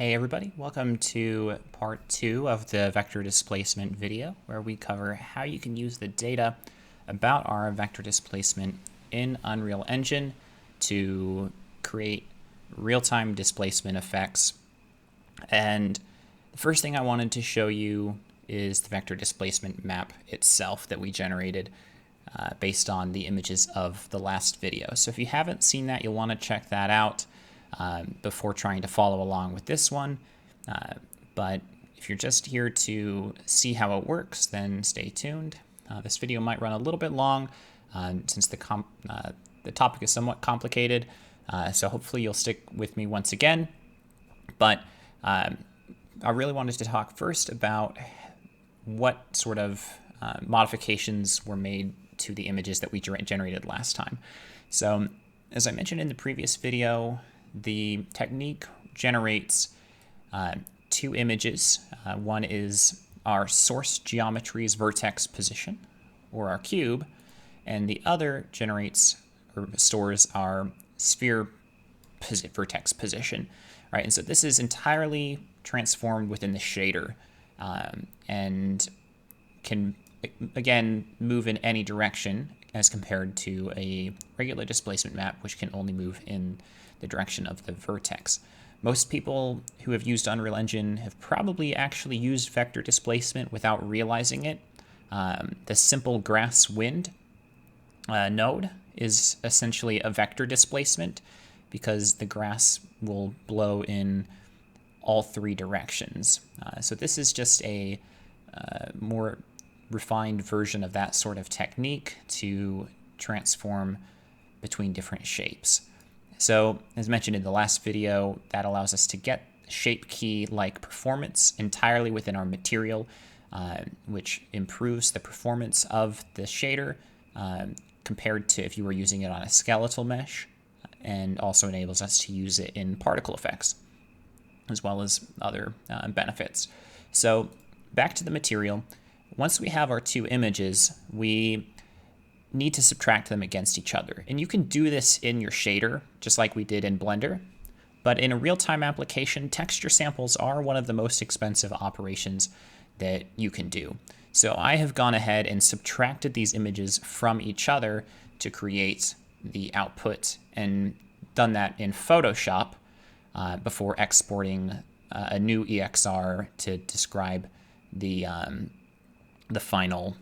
Hey everybody, welcome to part 2 of the vector displacement video, where we cover how you can use the data about our vector displacement in Unreal Engine to create real-time displacement effects. And the first thing I wanted to show you is the vector displacement map itself that we generated based on the images of the last video. So if you haven't seen that, you'll want to check that out before trying to follow along with this one. But if you're just here to see how it works, then stay tuned. This video might run a little bit long since the topic is somewhat complicated, so hopefully you'll stick with me once again. But I really wanted to talk first about what sort of modifications were made to the images that we generated last time. So as I mentioned in the previous video, the technique generates two images. One is our source geometry's vertex position, or our cube, and the other generates or stores our sphere vertex position, right? And so this is entirely transformed within the shader and can, again, move in any direction as compared to a regular displacement map, which can only move in the direction of the vertex. Most people who have used Unreal Engine have probably actually used vector displacement without realizing it. The simple grass wind node is essentially a vector displacement because the grass will blow in all three directions. So this is just a more refined version of that sort of technique to transform between different shapes. So as mentioned in the last video, that allows us to get shape key-like performance entirely within our material, which improves the performance of the shader compared to if you were using it on a skeletal mesh, and also enables us to use it in particle effects, as well as other benefits. So back to the material. Once we have our two images, we need to subtract them against each other. And you can do this in your shader, just like we did in Blender. But in a real-time application, texture samples are one of the most expensive operations that you can do. So I have gone ahead and subtracted these images from each other to create the output, and done that in Photoshop before exporting a new EXR to describe the final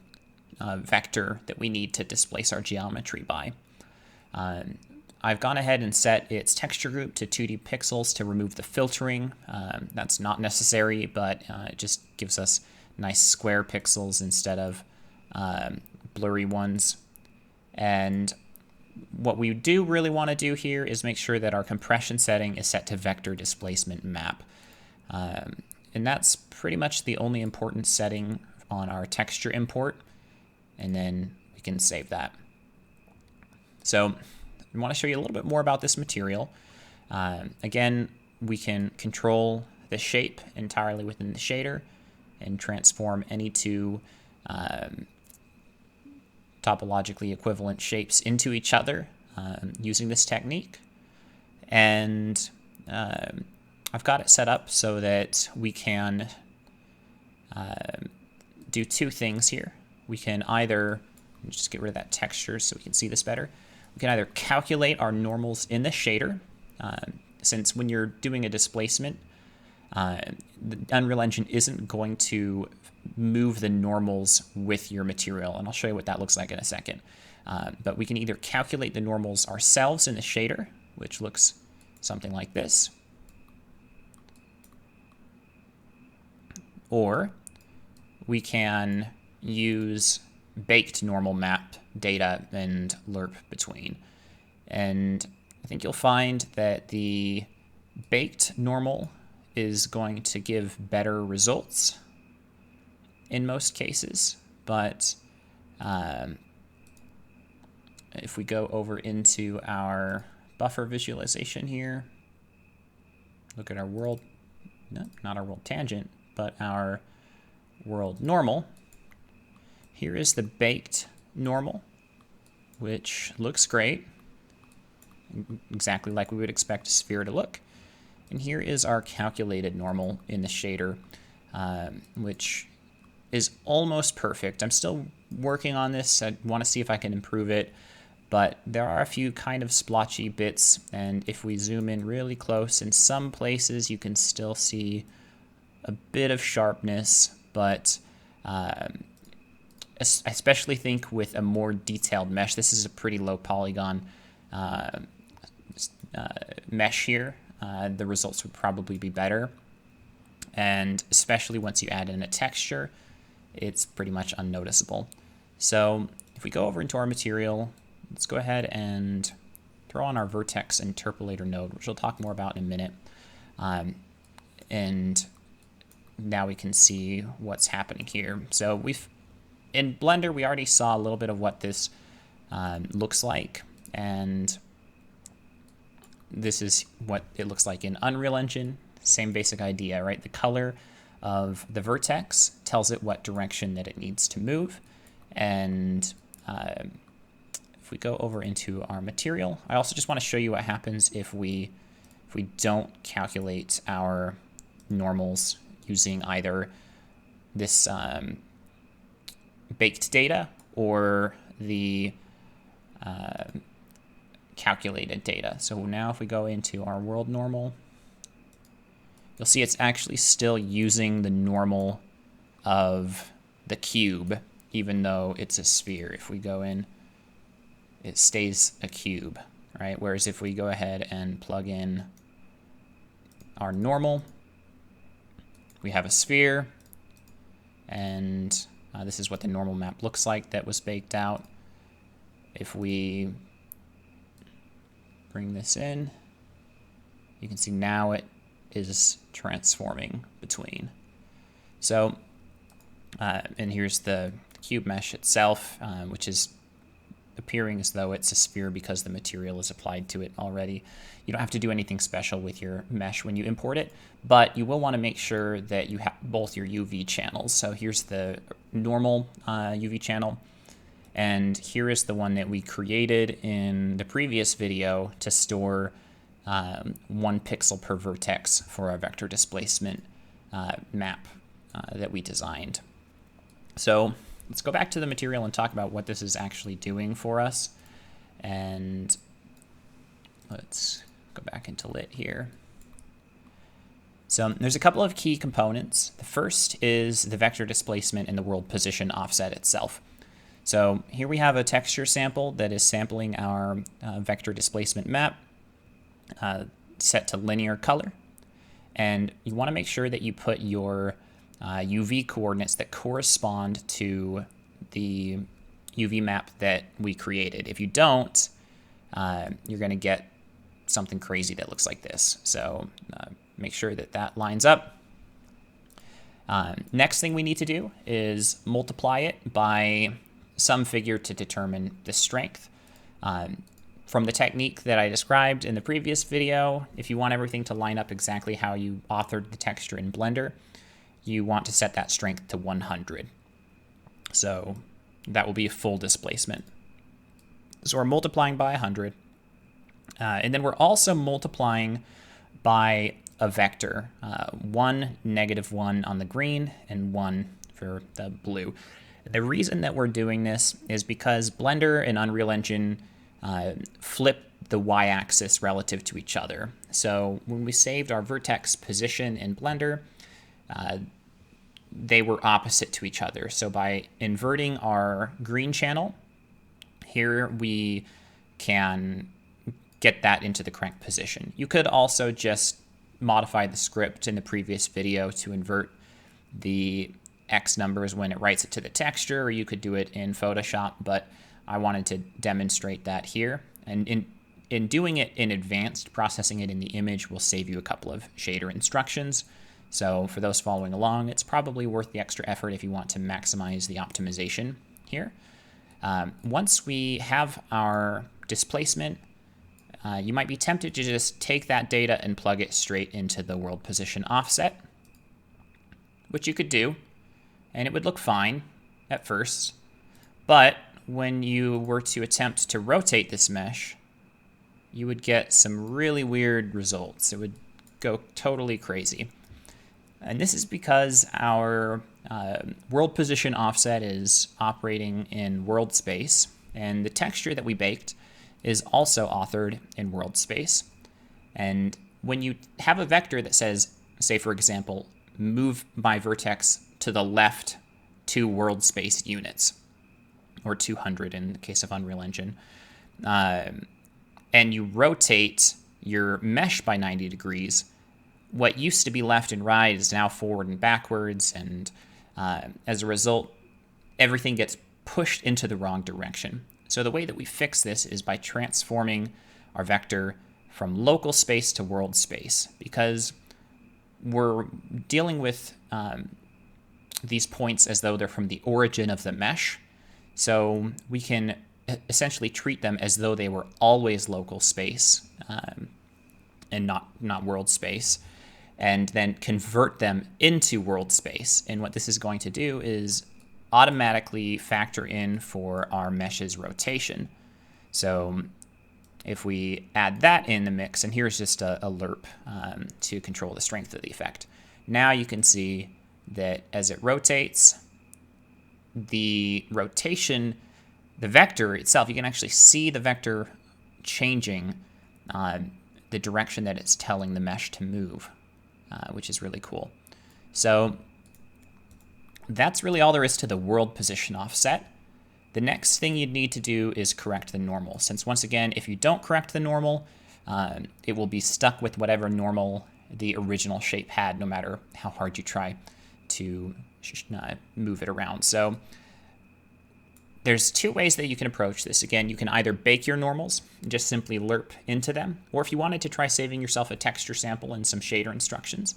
vector that we need to displace our geometry by. I've gone ahead and set its texture group to 2D pixels to remove the filtering. That's not necessary, but it just gives us nice square pixels instead of blurry ones. And what we do really want to do here is make sure that our compression setting is set to vector displacement map. And that's pretty much the only important setting on our texture import, and then we can save that. So I want to show you a little bit more about this material. Again, we can control the shape entirely within the shader and transform any two topologically equivalent shapes into each other using this technique. And I've got it set up so that we can do two things here. We can either, just get rid of that texture so we can see this better. We can either calculate our normals in the shader, since when you're doing a displacement, the Unreal Engine isn't going to move the normals with your material, and I'll show you what that looks like in a second. But we can either calculate the normals ourselves in the shader, which looks something like this, or we can use baked normal map data and lerp between. And I think you'll find that the baked normal is going to give better results in most cases. But if we go over into our buffer visualization here, look at our world, no, not our world tangent, but our world normal. Here is the baked normal, which looks great, exactly like we would expect a sphere to look. And here is our calculated normal in the shader, which is almost perfect. I'm still working on this. I want to see if I can improve it, but there are a few kind of splotchy bits, and if we zoom in really close, in some places you can still see a bit of sharpness, but I especially think with a more detailed mesh, this is a pretty low polygon mesh here, the results would probably be better. And especially once you add in a texture, it's pretty much unnoticeable. So if we go over into our material, let's go ahead and throw on our Vertex interpolator node, which we'll talk more about in a minute. And now we can see what's happening here. So in Blender, we already saw a little bit of what this looks like, and this is what it looks like in Unreal Engine. Same basic idea, right? The color of the vertex tells it what direction that it needs to move. And if we go over into our material, I also just want to show you what happens if we don't calculate our normals using either this baked data or the calculated data. So now if we go into our world normal, you'll see it's actually still using the normal of the cube, even though it's a sphere. If we go in, it stays a cube, right? Whereas if we go ahead and plug in our normal, we have a sphere, and this is what the normal map looks like that was baked out. If we bring this in, you can see now it is transforming between. So, and here's the cube mesh itself, which is appearing as though it's a sphere because the material is applied to it already. You don't have to do anything special with your mesh when you import it, but you will want to make sure that you have both your UV channels. So here's the normal UV channel, and here is the one that we created in the previous video to store 1 pixel per vertex for our vector displacement map that we designed. So let's go back to the material and talk about what this is actually doing for us. And let's go back into lit here. So there's a couple of key components. The first is the vector displacement and the world position offset itself. So here we have a texture sample that is sampling our vector displacement map set to linear color. And you want to make sure that you put your UV coordinates that correspond to the UV map that we created. If you don't, you're going to get something crazy that looks like this. So make sure that that lines up. Next thing we need to do is multiply it by some figure to determine the strength. From the technique that I described in the previous video, if you want everything to line up exactly how you authored the texture in Blender, you want to set that strength to 100. So that will be a full displacement. So we're multiplying by 100. And then we're also multiplying by a vector, 1, -1 on the green, and 1 for the blue. The reason that we're doing this is because Blender and Unreal Engine flip the y-axis relative to each other. So when we saved our vertex position in Blender, they were opposite to each other. So by inverting our green channel, here we can get that into the correct position. You could also just modify the script in the previous video to invert the X numbers when it writes it to the texture, or you could do it in Photoshop, but I wanted to demonstrate that here. And in doing it in advanced, processing it in the image will save you a couple of shader instructions. So for those following along, it's probably worth the extra effort if you want to maximize the optimization here. Once we have our displacement, you might be tempted to just take that data and plug it straight into the world position offset, which you could do, and it would look fine at first. But when you were to attempt to rotate this mesh, you would get some really weird results. It would go totally crazy. And this is because our world position offset is operating in world space, and the texture that we baked is also authored in world space. And when you have a vector that says, say for example, move my vertex to the left 2 world space units, or 200 in the case of Unreal Engine, and you rotate your mesh by 90 degrees, what used to be left and right is now forward and backwards, and as a result, everything gets pushed into the wrong direction. So the way that we fix this is by transforming our vector from local space to world space, because we're dealing with these points as though they're from the origin of the mesh. So we can essentially treat them as though they were always local space and not world space, and then convert them into world space. And what this is going to do is automatically factor in for our mesh's rotation. So if we add that in the mix, and here's just a lerp to control the strength of the effect. Now you can see that as it rotates, the rotation, the vector itself, you can actually see the vector changing the direction that it's telling the mesh to move, which is really cool. So that's really all there is to the world position offset. The next thing you'd need to do is correct the normal, since once again, if you don't correct the normal, it will be stuck with whatever normal the original shape had, no matter how hard you try to move it around. So there's 2 ways that you can approach this. Again, you can either bake your normals and just simply lerp into them, or if you wanted to try saving yourself a texture sample and some shader instructions,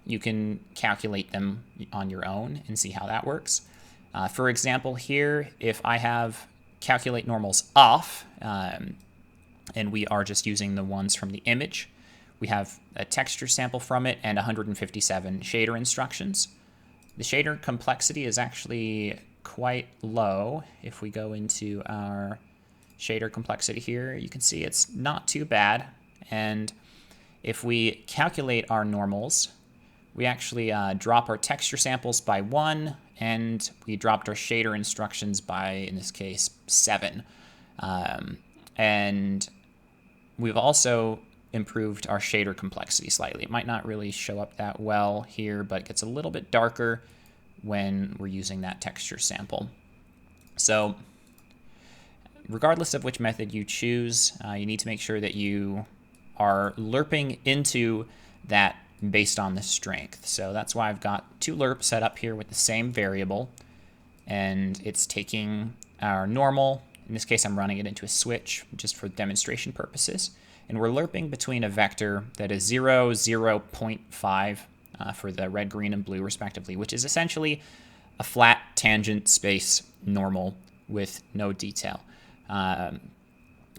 you can calculate them on your own and see how that works. For example, here, if I have calculate normals off, and we are just using the ones from the image, we have a texture sample from it and 157 shader instructions. The shader complexity is actually quite low. If we go into our shader complexity here, you can see it's not too bad. And if we calculate our normals, we actually drop our texture samples by 1, and we dropped our shader instructions by, in this case, 7. And we've also improved our shader complexity slightly. It might not really show up that well here, but it gets a little bit darker when we're using that texture sample. So regardless of which method you choose, you need to make sure that you are lerping into that based on the strength. So that's why I've got 2 lerps set up here with the same variable, and it's taking our normal. In this case, I'm running it into a switch just for demonstration purposes, and we're lerping between a vector that is 0, 0.5 for the red, green, and blue respectively, which is essentially a flat tangent space normal with no detail. And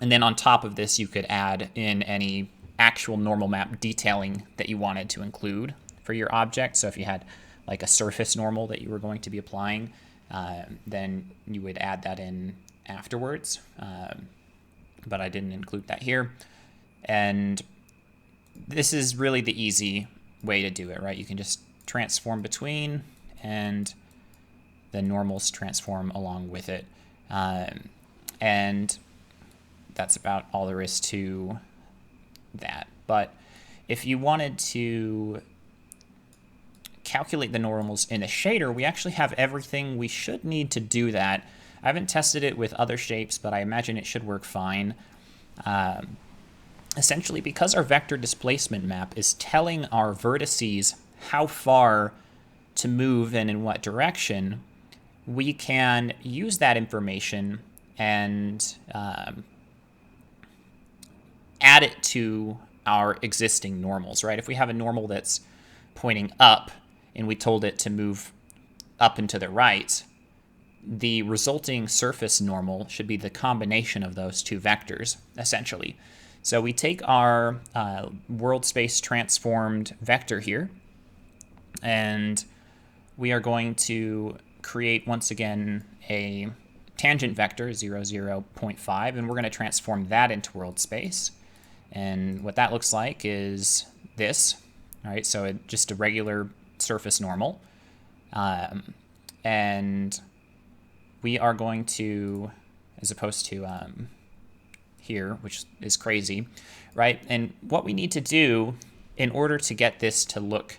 then on top of this, you could add in any actual normal map detailing that you wanted to include for your object. So if you had like a surface normal that you were going to be applying, then you would add that in afterwards. But I didn't include that here. And this is really the easy way to do it, right? You can just transform between, and the normals transform along with it. And that's about all there is to that. But if you wanted to calculate the normals in the shader, we actually have everything we should need to do that. I haven't tested it with other shapes, but I imagine it should work fine. Essentially, because our vector displacement map is telling our vertices how far to move and in what direction, we can use that information and add it to our existing normals, right? If we have a normal that's pointing up and we told it to move up and to the right, the resulting surface normal should be the combination of those 2 vectors, essentially. So we take our world space transformed vector here, and we are going to create, once again, a tangent vector, 0, 0.5, and we're going to transform that into world space. And what that looks like is this. All right, so just a regular surface normal. And we are going to, as opposed to here, which is crazy, right? And what we need to do in order to get this to look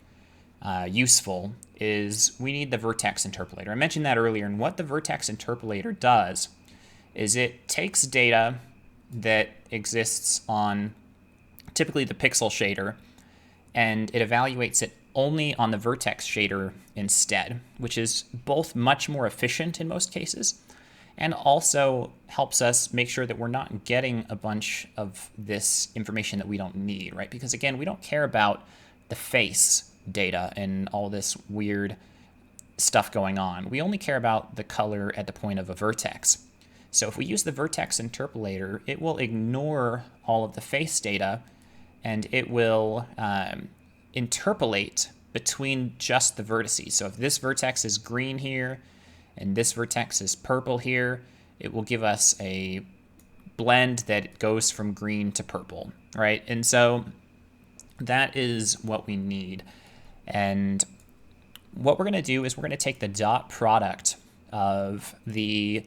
useful is we need the vertex interpolator. I mentioned that earlier, and what the vertex interpolator does is it takes data that exists on typically the pixel shader, and it evaluates it only on the vertex shader instead, which is both much more efficient in most cases and also helps us make sure that we're not getting a bunch of this information that we don't need, right? Because again, we don't care about the face data and all this weird stuff going on. We only care about the color at the point of a vertex. So if we use the vertex interpolator, it will ignore all of the face data and it will interpolate between just the vertices. So if this vertex is green here and this vertex is purple here, it will give us a blend that goes from green to purple, right? And so that is what we need. And what we're going to do is we're going to take the dot product of the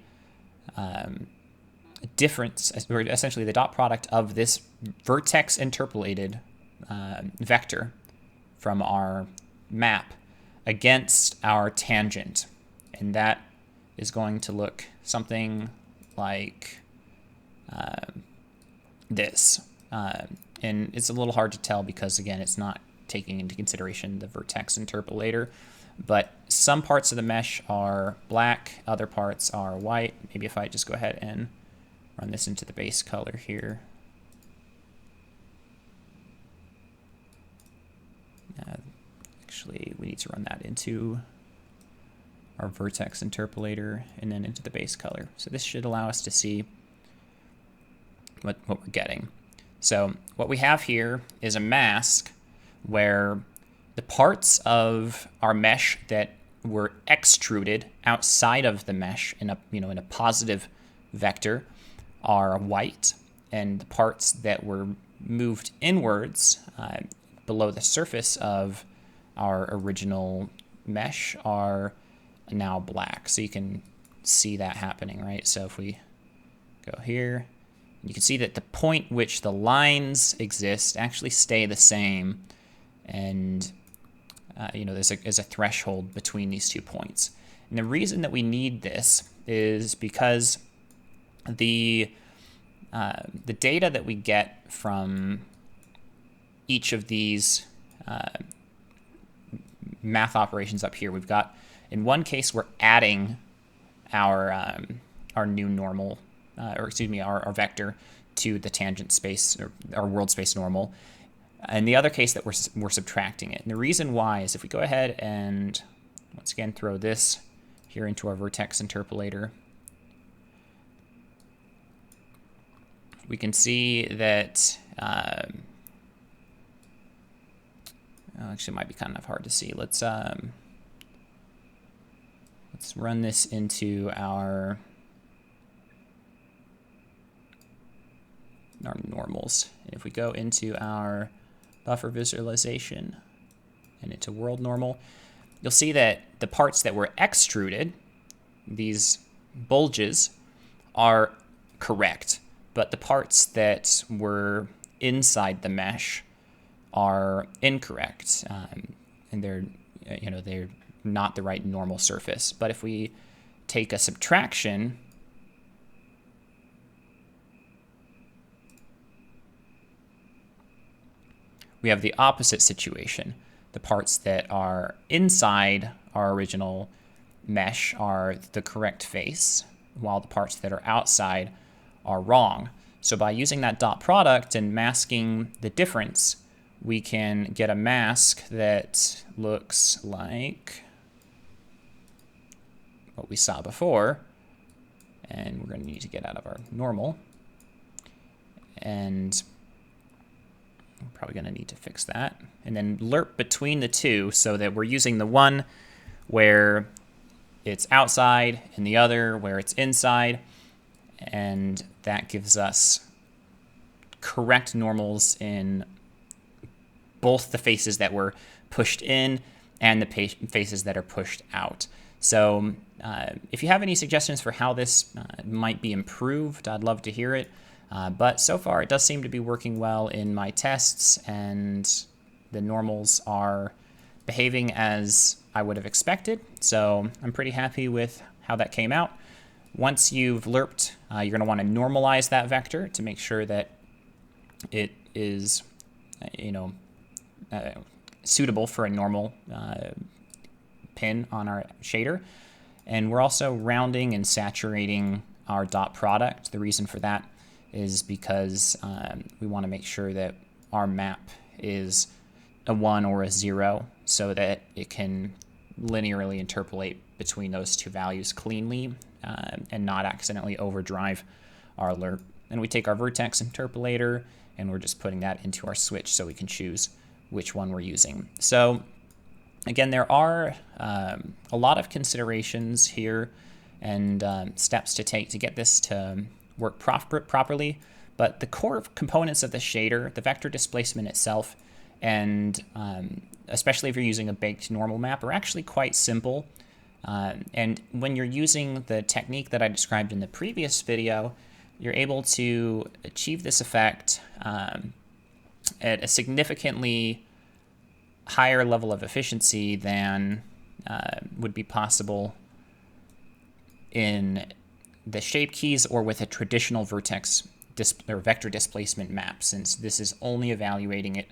difference, or essentially the dot product of this vertex interpolated vector from our map against our tangent. And that is going to look something like this. And it's a little hard to tell because, again, it's not taking into consideration the vertex interpolator. But some parts of the mesh are black, other parts are white. Maybe if I just go ahead and run this into the base color here. Actually, we need to run that into our vertex interpolator and then into the base color. So this should allow us to see what we're getting. So what we have here is a mask where the parts of our mesh that were extruded outside of the mesh in a positive vector are white, and the parts that were moved inwards below the surface of our original mesh are now black. So you can see that happening, right? So if we go here, you can see that the point which the lines exist actually stay the same, and there's a threshold between these 2 points. And the reason that we need this is because the data that we get from each of these math operations up here, we've got, in one case, we're adding our new normal, our vector to the tangent space, or our world space normal. In the other case that we're subtracting it. And the reason why is if we go ahead and once again throw this here into our vertex interpolator, we can see that actually it might be kind of hard to see. Let's run this into our normals. And if we go into our buffer visualization and into world normal, you'll see that the parts that were extruded, these bulges, are correct, but the parts that were inside the mesh are incorrect, and they're not the right normal surface. But if we take a subtraction, we have the opposite situation. The parts that are inside our original mesh are the correct face, while the parts that are outside are wrong. So by using that dot product and masking the difference, we can get a mask that looks like what we saw before. And we're going to need to get out of our normal. And we're probably going to need to fix that. And then lerp between the two so that we're using the one where it's outside and the other where it's inside. And that gives us correct normals in both the faces that were pushed in and the faces that are pushed out. So if you have any suggestions for how this might be improved, I'd love to hear it. But so far, it does seem to be working well in my tests, and the normals are behaving as I would have expected. So I'm pretty happy with how that came out. Once you've lerped, you're going to want to normalize that vector to make sure that it is, suitable for a normal pin on our shader. And we're also rounding and saturating our dot product. The reason for that is because we want to make sure that our map is a 1 or a 0 so that it can linearly interpolate between those two values cleanly and not accidentally overdrive our lerp. And we take our Vertex interpolator and we're just putting that into our switch so we can choose which one we're using. So again, there are a lot of considerations here and steps to take to get this to work properly, but the core components of the shader, the vector displacement itself, and especially if you're using a baked normal map, are actually quite simple. And when you're using the technique that I described in the previous video, you're able to achieve this effect at a significantly higher level of efficiency than would be possible in the shape keys or with a traditional vertex or vector displacement map, since this is only evaluating it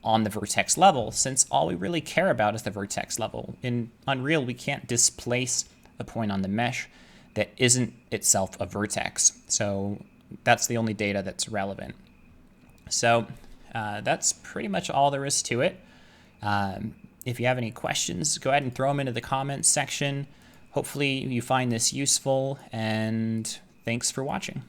on the vertex level, since all we really care about is the vertex level. In Unreal, we can't displace a point on the mesh that isn't itself a vertex. So that's the only data that's relevant. So that's pretty much all there is to it. If you have any questions, go ahead and throw them into the comments section. Hopefully you find this useful, and thanks for watching.